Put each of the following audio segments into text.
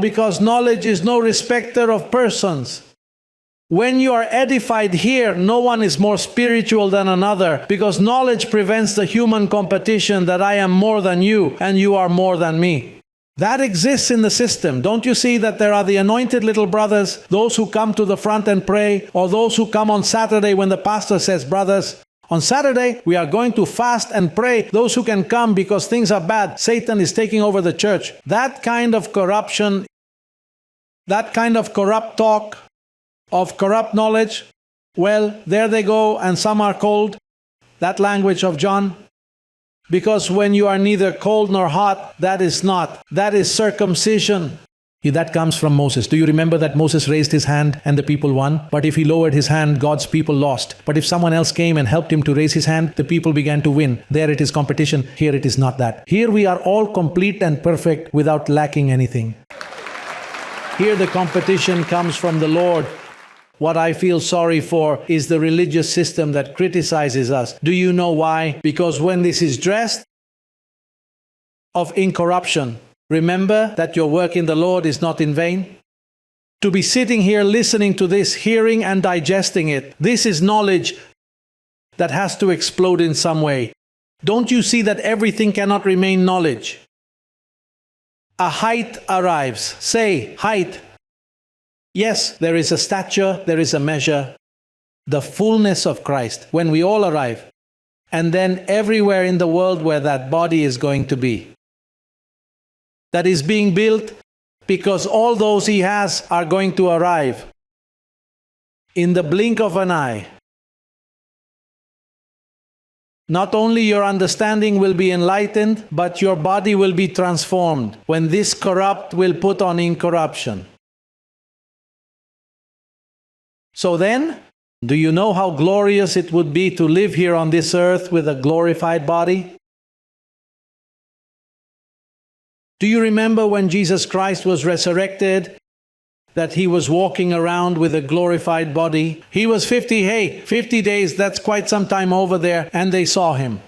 because knowledge is no respecter of persons. When you are edified here, no one is more spiritual than another, because knowledge prevents the human competition that I am more than you and you are more than me. That exists in the system. Don't you see that there are the anointed little brothers, those who come to the front and pray, or those who come on Saturday when the pastor says, brothers, on Saturday we are going to fast and pray. Those who can come because things are bad. Satan is taking over the church. That kind of corruption, that kind of corrupt talk, of corrupt knowledge, well, there they go, and some are cold. That language of John. Because when you are neither cold nor hot, that is not. That is circumcision. That comes from Moses. Do you remember that Moses raised his hand and the people won? But if he lowered his hand, God's people lost. But if someone else came and helped him to raise his hand, the people began to win. There it is competition. Here it is not that. Here we are all complete and perfect without lacking anything. Here the competition comes from the Lord. What I feel sorry for is the religious system that criticizes us. Do you know why? Because when this is dressed of incorruption, remember that your work in the Lord is not in vain. To be sitting here listening to this, hearing and digesting it, this is knowledge that has to explode in some way. Don't you see that everything cannot remain knowledge? A height arrives. Say, height. Yes, there is a stature, there is a measure, the fullness of Christ, when we all arrive, and then everywhere in the world where that body is going to be. That is being built because all those He has are going to arrive in the blink of an eye. Not only your understanding will be enlightened, but your body will be transformed when this corrupt will put on incorruption. So then, do you know how glorious it would be to live here on this earth with a glorified body? Do you remember when Jesus Christ was resurrected, that He was walking around with a glorified body? He was 50 days, that's quite some time over there, and they saw Him.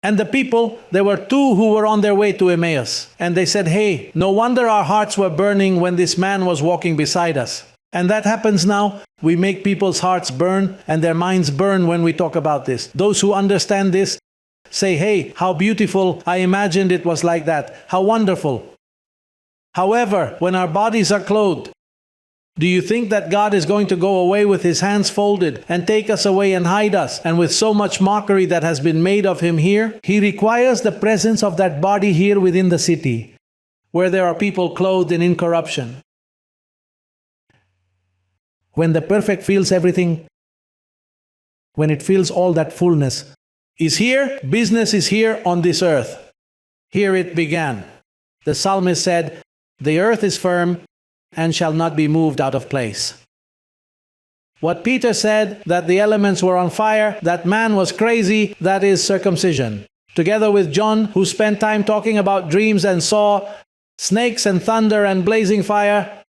And the people, there were two who were on their way to Emmaus, and they said, hey, no wonder our hearts were burning when this man was walking beside us. And that happens now. We make people's hearts burn and their minds burn when we talk about this. Those who understand this say, hey, how beautiful, I imagined it was like that. How wonderful. However, when our bodies are clothed, do you think that God is going to go away with His hands folded and take us away and hide us? And with so much mockery that has been made of Him here, He requires the presence of that body here within the city, where there are people clothed in incorruption. When the perfect feels everything, when it feels all that fullness is here, business is here on this earth. Here it began. The psalmist said, the earth is firm and shall not be moved out of place. What Peter said, that the elements were on fire, that man was crazy, that is circumcision. Together with John, who spent time talking about dreams and saw snakes and thunder and blazing fire.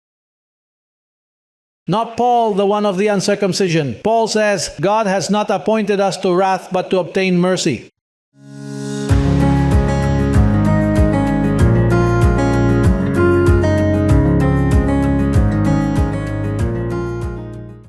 Not Paul, the one of the uncircumcision. Paul says, God has not appointed us to wrath, but to obtain mercy.